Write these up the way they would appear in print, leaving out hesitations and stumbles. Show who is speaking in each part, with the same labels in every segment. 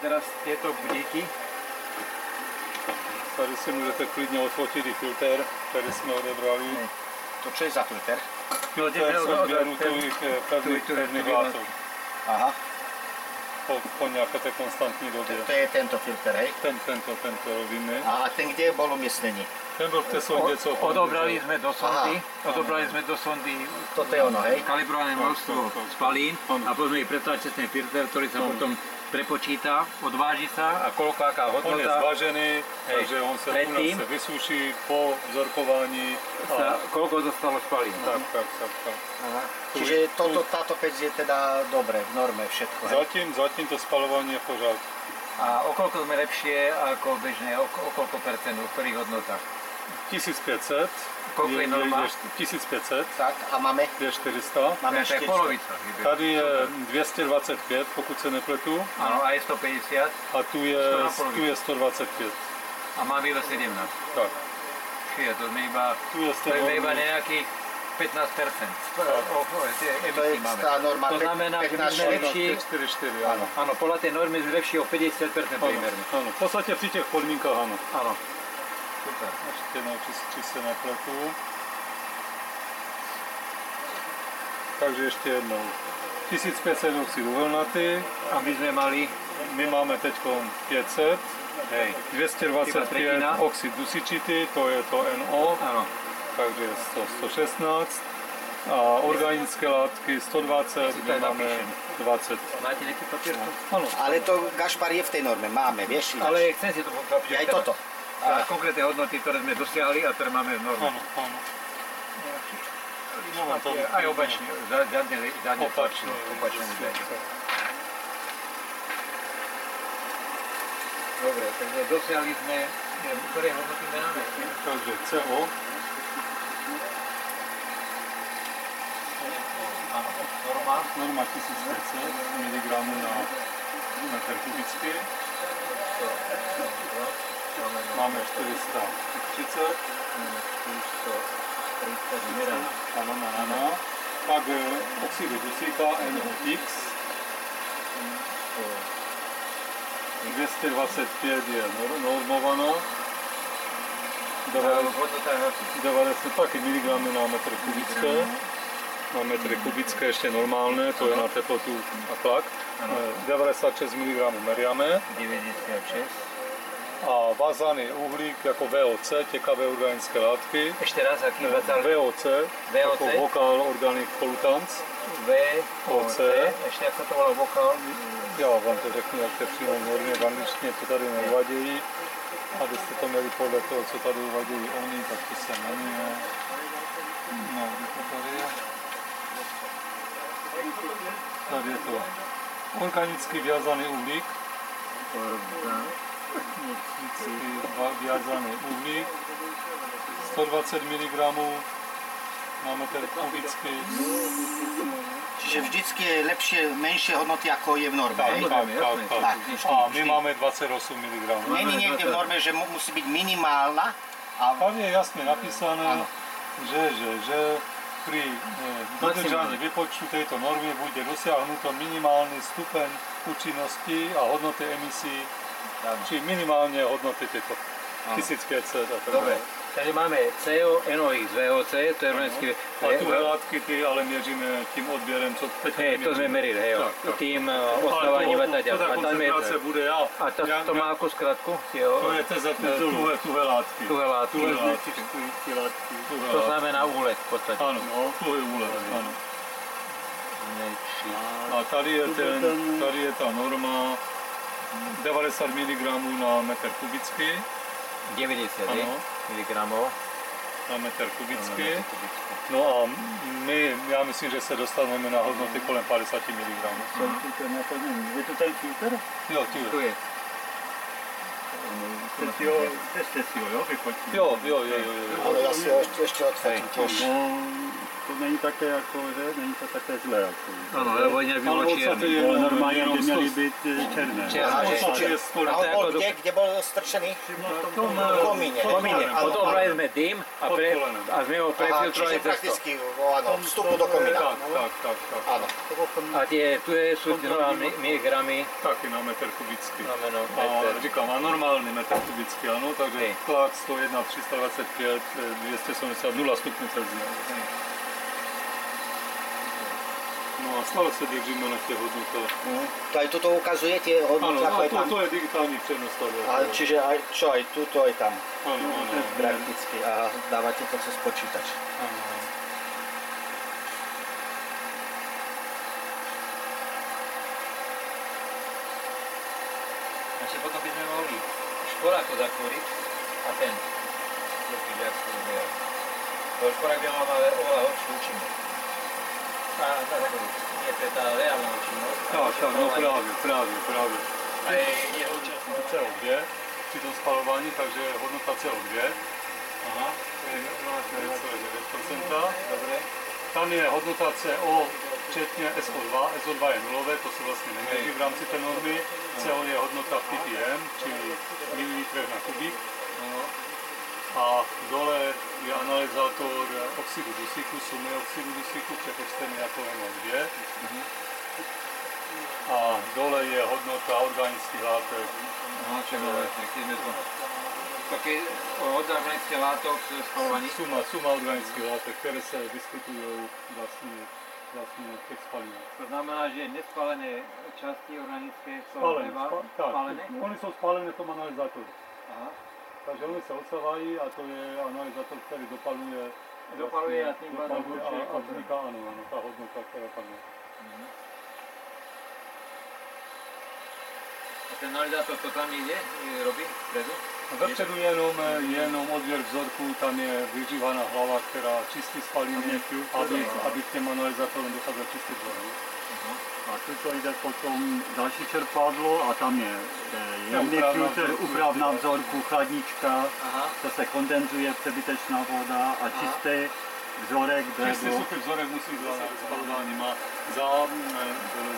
Speaker 1: teraz tieto budíky.
Speaker 2: Tady si můžete klidně odfotit i filtr, který jsme odebrali.
Speaker 1: To čo je za filter?
Speaker 2: Filtr z odběru pevných látok.
Speaker 1: Aha.
Speaker 2: Po nějaké té konstantní době.
Speaker 1: To je tento filter, hej?
Speaker 2: Tento robíme.
Speaker 1: A ten kde bol umiestnený?
Speaker 2: Ten byl v té sondě, co...
Speaker 1: Odobrali sme do sondy, toto je ono, hej? Kalibrované množstvo spalín a potom ich pretlačíte ten filter, ktorý sa potom prepočíta, odváži sa a koľkáká hodnota.
Speaker 2: On je zvažený, takže on sa u nás vysúši po vzorkovaní.
Speaker 1: Koľko zostalo spalín.
Speaker 2: Tak.
Speaker 1: Aha. Čiže táto pec je teda dobre, v norme všetko.
Speaker 2: Zatím to spaľovanie je v pořádku.
Speaker 1: A o koľko sme lepšie ako bežné, o koľko percent, v ktorých hodnotách?
Speaker 2: 1500.
Speaker 1: Koľko je norma?
Speaker 2: 1500.
Speaker 1: Tak, a máme?
Speaker 2: Je 400.
Speaker 1: Máme 400. Polovica.
Speaker 2: Tady je 225, pokud se nepletu.
Speaker 1: Áno, a je 150.
Speaker 2: A tu je 125.
Speaker 1: A máme iba 17.
Speaker 2: Tak.
Speaker 1: Čiže to sme iba nejakých 15%.
Speaker 3: To je tá norma,
Speaker 1: to znamená, že my sme lepší,
Speaker 2: 4,
Speaker 1: áno, podľa tej normy sme lepší o 50% primárne.
Speaker 2: Áno, v podstate pri tých podmínkach áno.
Speaker 1: Áno. Super.
Speaker 2: Ešte či sa nepletu. Takže ešte jednou. 1500 oxid uhelnatý.
Speaker 1: A my sme mali?
Speaker 2: My máme teď 500.
Speaker 1: Hej.
Speaker 2: 225 oxid dusičitý, to je to NO.
Speaker 1: Áno.
Speaker 2: Takže 116 a organické látky 120, my máme 20.
Speaker 1: Máte nejaký papier?
Speaker 2: Áno.
Speaker 3: Ale to Gašpar je v tej norme, máme, vieš?
Speaker 1: Ale chcem si to popraviť.
Speaker 3: Aj toto.
Speaker 1: A konkrétne hodnoty, ktoré sme dosiahli a ktoré máme v norme.
Speaker 2: Áno.
Speaker 1: Aj obačne, zadne opačne. Dobre, takže dosiahli sme, ktoré hodnoty máme?
Speaker 2: Takže CO.
Speaker 1: Áno, norma
Speaker 2: 1500 mg na metr kubický. Máme 430. Áno. Pak oxidu dusíka NOx. 225 je normovaná. 90 taky miligramy na metr kubické. Na metry kubické ešte normálne, to je na teplotu a tlak. 96 mg meriame.
Speaker 1: 96.
Speaker 2: A vázaný uhlík ako VOC, tekavé organické látky.
Speaker 1: Ešte raz, aký vázal?
Speaker 2: VOC, ako Vocal Organic Pollutants.
Speaker 1: VOC, ešte ako to volá vokál?
Speaker 2: Já vám to řeknu, jak to je přímo v normě, v angličtině to tady neuvadějí. Abyste to měli podle toho, co tady uvadějí oni, tak to se jmenuje. No, kde to tady je? Tady je to organický viazaný uhlík. Viazaný uhlík. 120 mg na metr kubický.
Speaker 3: Čiže vždycky je lepšie, menšie hodnoty, ako je v norme,
Speaker 2: tak,
Speaker 3: hej?
Speaker 2: Tak. A my máme 28 mg.
Speaker 3: Není niekde v norme, že musí byť minimálna?
Speaker 2: Tam je jasne napísané, že pri dodržaní vypočtu tejto normy bude dosiahnuto minimálny stupeň účinnosti a hodnoty emisí, či minimálne hodnoty tejto 1500 a tak.
Speaker 1: Dobre, takže máme CO, NOx, VOC, to je rovnecky...
Speaker 2: A tuhé látky ty ale mieříme tým odbierem, co teď
Speaker 1: mieríme. To sme merili, hej, tým ostávaním a tak ďalej.
Speaker 2: Ale koncentrácia bude,
Speaker 1: A to má akú skratku?
Speaker 2: To je tuhé látky.
Speaker 1: Tuhé látky. To znamená úlet v podstate.
Speaker 2: Áno, tuhý úlet, áno. A tady je tá norma 90 mg na metr kubický.
Speaker 1: 90 mg
Speaker 2: na metr kubický. No a já myslím, že se dostaneme na hodnoty kolem 50 mg.
Speaker 4: Je to ten filtr?
Speaker 2: Jo, tu je.
Speaker 4: Jste si ho, jo, vyfotil?
Speaker 2: Jo.
Speaker 3: Ale ja si ho ešte odfotím tiež.
Speaker 4: není také jako, že není to také zlé. Jako,
Speaker 1: Áno, lebo inak by bolo čierny.
Speaker 4: ale normálně by měly být černé.
Speaker 1: Černé,
Speaker 3: A on bol kde bol strčený? V komíne.
Speaker 1: Potom obrali sme dym a sme ho prefiltrovali
Speaker 3: Čiže
Speaker 1: cez to.
Speaker 3: prakticky vstupu do komína.
Speaker 2: Tak.
Speaker 3: Áno.
Speaker 1: A tie, tu sú miligramy.
Speaker 2: Taky na metr kubický.
Speaker 1: Znamená
Speaker 2: A
Speaker 1: meter.
Speaker 2: říkám, a normálny metr kubický, áno, takže
Speaker 1: Hej.
Speaker 2: tlak 101, 325, 270, 0 stupňů Celsia. No a stále sa držíme na tie hodnotách.
Speaker 3: To aj tuto ukazuje tie hodnoty, ako je
Speaker 2: Áno,
Speaker 3: tam?
Speaker 2: to je digitálny prenos.
Speaker 3: Čiže aj, čo aj tuto, aj tam.
Speaker 2: Áno.
Speaker 3: Prakticky. A dávate to cez počítač.
Speaker 1: Ešte potom by sme mohli šporáko zakúriť a ten trochu viac zmierať. To šporák by mal oveľa horšiu účinnosť. A na takú, nie to je tá reálna účinnosť.
Speaker 2: Tak, no práve.
Speaker 1: A je jeho čas.
Speaker 2: CO2 pri tom spalovaní, takže hodnota CO2
Speaker 1: Aha,
Speaker 2: je 0,9%.
Speaker 1: dobre.
Speaker 2: Tam je hodnota CO včetne SO2. SO2 je nulové, to sú vlastne neměří v rámci té normy. CO je hodnota v ppm, čili mililitrech na kubík. A dole je analyzátor oxidu dusíku, sumy oxidu dusíku, přepočtený jako NO2. A dole je hodnota organických látek.
Speaker 1: Aha, čo dole, keď sme to... Také od organických látok spalovaní.
Speaker 2: Suma organických látek, které se vyskytují vlastně v těch spalinách.
Speaker 1: To znamená, že nespálené časti organické sú
Speaker 2: Spálené. Oni jsou spálené v tom analyzátoru.
Speaker 1: Aha.
Speaker 2: Takže oni se odsávají a to je analyzátor, který dopaluje.
Speaker 1: Dopaluje a tým pádom
Speaker 2: a vzniká áno, tá hodnota, ktorá tam je.
Speaker 1: A ten analyzátor to tam ide, robí vpredu?
Speaker 2: Vepředu jenom odběr vzorku, tam je využívaná hlava, která čistí spaliny, aby k těm analyzátorům docházel čistý vzorek.
Speaker 4: A tuto jde potom další čerpadlo a tam je jemný filtr, upravná vzorku, chladnička, to se kondenzuje přebytečná voda a čistý vzorek
Speaker 2: Čistý
Speaker 4: do...
Speaker 2: suchý vzorek musí být spalováním a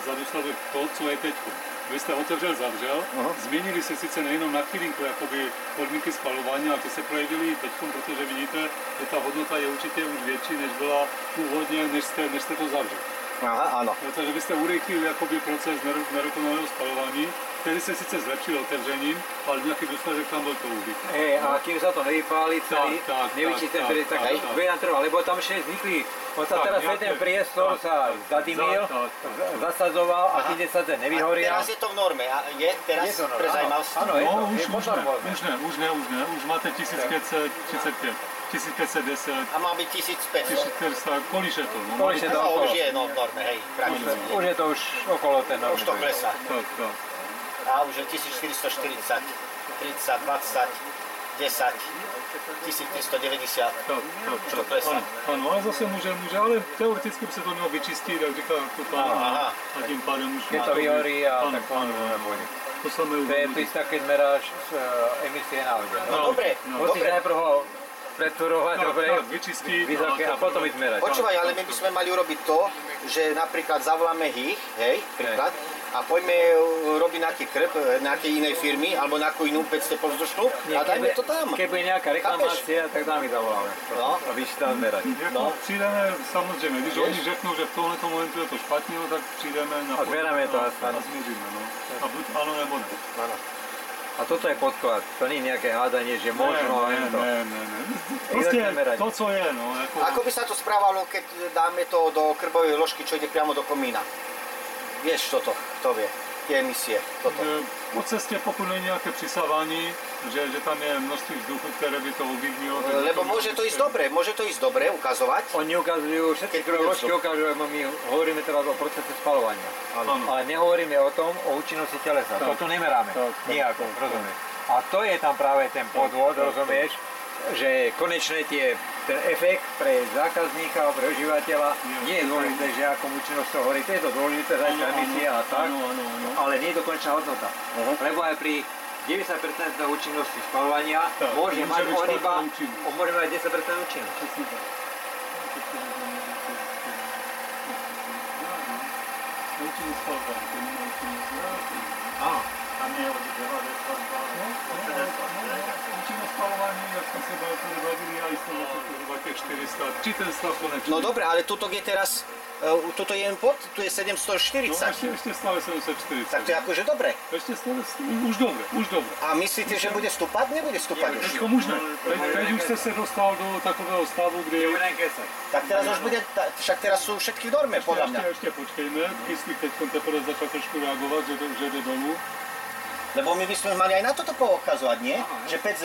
Speaker 2: za důsledek to, co je teďko. Vy jste otevřel, zavřel, změnili se sice nejenom na chvilinku jakoby podmínky spalování, ale to se projevili teď, protože vidíte, že ta hodnota je určitě už větší, než byla původně, než jste to zavřel.
Speaker 3: Aha, áno.
Speaker 2: Takže vy jste urychlili jakoby proces nedokonalého spalování, který se sice zlepšil otevřením, ale nějaký důsledek tam byl to uhlík.
Speaker 1: A kým sa to nevypáli celý, nevyčisté, tak veľa trvá, lebo tam ešte vznikli, on sa teraz ten priestor sa zadymil, zasadzoval a keď sa ten nevyhoria.
Speaker 3: A teraz je to v norme, a je teraz pre zajímavost?
Speaker 1: Áno, je požarované.
Speaker 2: Už máte 1535. 1510.
Speaker 3: A má byť 1500.
Speaker 2: 1400, kolíše to.
Speaker 1: Kolíše to okolo.
Speaker 3: Už je v norme, hej, prakticky.
Speaker 1: Už je to už okolo ten normy.
Speaker 3: Už to klesá.
Speaker 2: Tak.
Speaker 3: A už je 1440, 30, 20, 10, 1390. Už to klesá.
Speaker 2: Áno, ale zase môže, ale teoreticky by sa to mělo vyčistiť, jak říká to pán. A tým pádem už...
Speaker 1: Keď to vyhorí a
Speaker 2: Áno,
Speaker 1: tak
Speaker 2: áno.
Speaker 1: nebude.
Speaker 2: To samé
Speaker 1: To je prístak, keď meráš emisie na aute.
Speaker 3: No dobre,
Speaker 1: Musíš
Speaker 3: dobre.
Speaker 1: najprv ho preturovať, dobre,
Speaker 2: vyčistiť
Speaker 1: vysoké a potom vyzmerať.
Speaker 3: Počúvaj, ale my by sme mali urobiť to, že napríklad zavoláme ich, hej, príklad, a poďme robiť nejaký krb nejakej inej firmy, alebo nejakú inú 500 povzdušnú a dajme to tam.
Speaker 1: Keď bude nejaká reklamácia, tak tam ich zavoláme.
Speaker 3: No.
Speaker 1: A vyšli tam zmerať.
Speaker 2: No. Přijdeme samozřejmě, když oni řeknou, že v tomto momentu je to špatně, no, tak přijdeme na
Speaker 1: A zmeráme to
Speaker 2: a změříme. No. A buď áno nebo ne.
Speaker 3: Áno.
Speaker 1: A toto je podklad, to nie je nejaké hádanie, že možno a to.
Speaker 2: Ne. Prostě to, co je, no.
Speaker 3: Ako by sa to správalo, keď dáme to do krbovej ložky, čo ide priamo do komína? Vieš toto, kto vie, tie emisie, toto.
Speaker 2: Po cestě, pokud není nějaké přisávání, že tam je množství vzduchu, které by to ovlivnilo.
Speaker 3: Lebo môže to ísť dobre, ukazovať.
Speaker 1: Oni ukazujú, všetky krvočky ukážu, my hovoríme teraz o procese spalovania.
Speaker 2: Áno.
Speaker 1: Ale nehovoríme o tom, o účinnosti telesa. Toto nemeráme, nejako, rozumieš. A to je tam práve ten podvod, rozumieš, že konečne ten efekt pre zákazníka, pre užívateľa nie je dôležité, že akom účinnosťou hovorí, to je to dôležité, zajsť emisia a tak, ale nie je to konečná hodnota. Lebo aj pri 90% účinnosti spalovania môže mať on iba 10% účinnosť.
Speaker 2: účinný spalovanie, to nemá účinný spalovanie.
Speaker 1: Áno.
Speaker 4: Tam je od 92 do 50.
Speaker 2: Účinné spalovanie, jak sme sa bavili, aj 120, 400, či ten stav konečný.
Speaker 3: No dobre, ale tuto je teraz, tuto je jen pod, tu je 740.
Speaker 2: No ešte stále 740.
Speaker 3: Tak to je akože dobre.
Speaker 2: Ešte stále, už dobre, už dobre.
Speaker 3: A myslíte, že bude stúpať? Nebude stúpať už.
Speaker 2: Všetko možné. Teď už ste sa dostal do takového stavu, kde...
Speaker 1: Nebudem kesať.
Speaker 3: Tak teraz už bude, však teraz sú všetky v norme, podľa mňa.
Speaker 2: Ešte počkejme, kyslík teď teprve začal trošku reagovať, že ide dolu.
Speaker 3: Lebo my by sme mali aj na toto poukazovať, nie? Že pec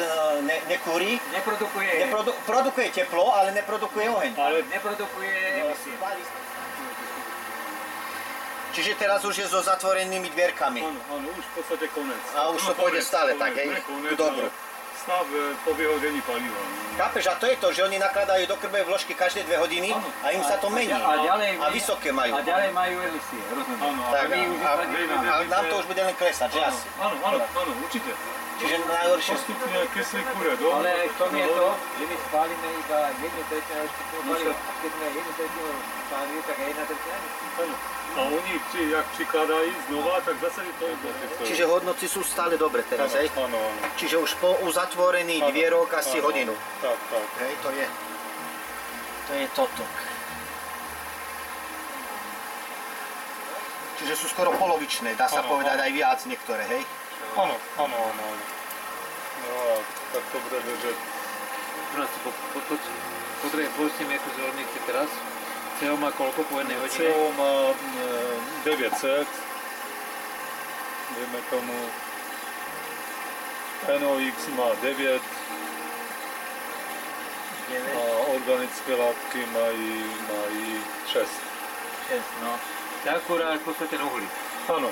Speaker 3: nekúri,
Speaker 1: Neprodukuje.
Speaker 3: produkuje teplo, ale neprodukuje oheň.
Speaker 2: Ale
Speaker 1: Neprodukuje emisie.
Speaker 3: Čiže teraz už je so zatvorenými dvierkami.
Speaker 2: áno, už v podstate konec.
Speaker 3: A už to pôjde stále tak, hej? K dobru.
Speaker 2: Stav po vyhodení paliva.
Speaker 3: Chápeš, a to je to, že oni nakladajú do krbe vložky každé 2 hodiny a im sa to mení. A vysoké majú.
Speaker 1: A ďalej majú emisie, rozumieš?
Speaker 2: Áno,
Speaker 3: Tak,
Speaker 1: my už
Speaker 3: a nám to už bude len klesať, že asi.
Speaker 2: áno, určite.
Speaker 3: Čiže najhoršie...
Speaker 2: Postupne kyslík kúre dole.
Speaker 1: Ale v tom je to, že my spálime iba 1/3 rozpustného paliva. A keď sme 1/3 spálili, tak aj 1/3 emisí.
Speaker 2: A oni, jak přikladají znova, tak zase to je dobré.
Speaker 3: Čiže hodnoty sú stále dobre teraz, hej?
Speaker 2: Áno.
Speaker 3: Čiže už po uzatvorení dvierok asi hodinu.
Speaker 2: Tak.
Speaker 3: Hej, to je... To je toto. Čiže sú skoro polovičné, dá sa
Speaker 2: Áno,
Speaker 3: povedať aj viac niektoré, hej?
Speaker 2: Áno. No a tak to bude držať.
Speaker 1: U nás pustíme ako zornici teraz. CO má koľko po jednej hodine?
Speaker 2: CO má 900. Dejme tomu. NOx má 9. A organické látky mají 6.
Speaker 1: 6, no. Tak akurát v podstate na uhlí.
Speaker 2: Áno.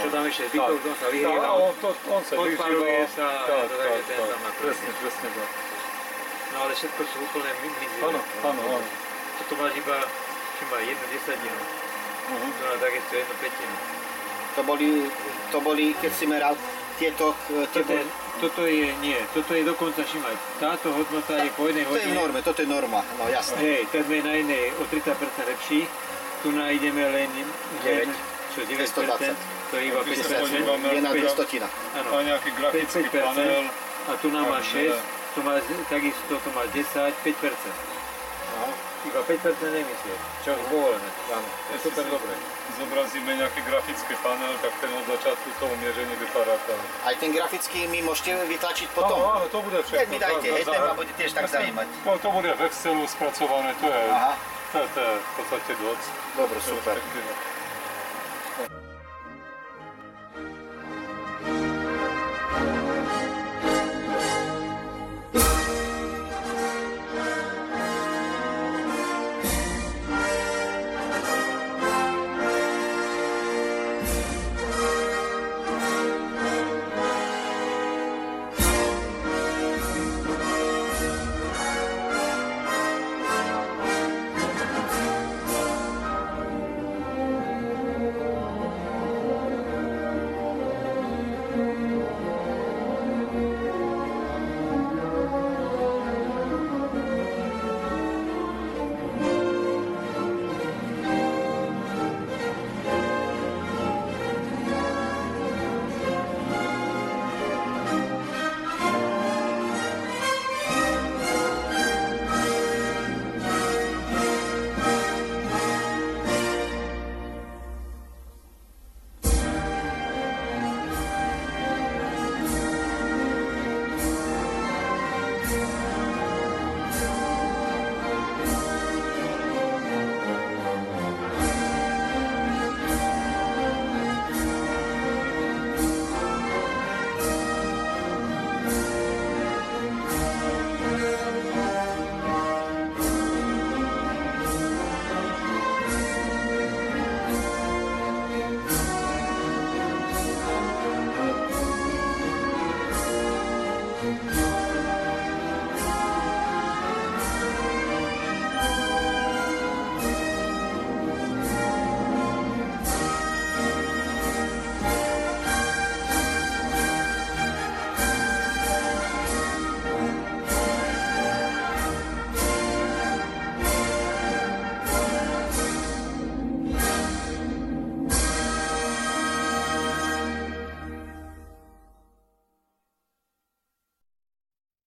Speaker 1: Čo tam ešte? Výkon sa vyhrieva.
Speaker 2: On sa
Speaker 1: Podpaluje
Speaker 2: vyhrieva.
Speaker 1: sa.
Speaker 2: Tak.
Speaker 1: Ten tam má
Speaker 2: Presne tak.
Speaker 1: No ale všetko sú úplne mizí.
Speaker 2: Áno.
Speaker 1: Toto máš iba, či má 1/10. To má takisto 1/5.
Speaker 3: To boli, keď si meral tieto...
Speaker 1: Toto je dokonca šimaj. Táto hodnota je po jednej
Speaker 3: To je v
Speaker 1: hodine.
Speaker 3: norme, toto je norma, no jasné.
Speaker 1: Hej, tak sme na inej o 30% lepší. Tu nájdeme len
Speaker 3: 9.
Speaker 1: 9%. To je iba 5%.
Speaker 3: 1/200.
Speaker 1: Áno,
Speaker 2: A nejaký grafický
Speaker 1: 5%.
Speaker 2: panel.
Speaker 1: A tu nám má 6, tu má takisto, tu má 10, 5%. Iba 5% emisie, čo je povolené. Áno, to je super dobré.
Speaker 2: Zobrazíme nejaký grafický panel, tak ten od začiatku toho mieření vypadá tam.
Speaker 3: Aj ten grafický mi môžete vytlačiť potom.
Speaker 2: Áno, to bude všetko.
Speaker 3: Keď mi dajte, hej, ten ma bude tiež tak zajímať.
Speaker 2: To bude v Excelu spracované, to je
Speaker 3: Aha,
Speaker 2: v podstate doc.
Speaker 3: dobre, super.
Speaker 2: Respektíve.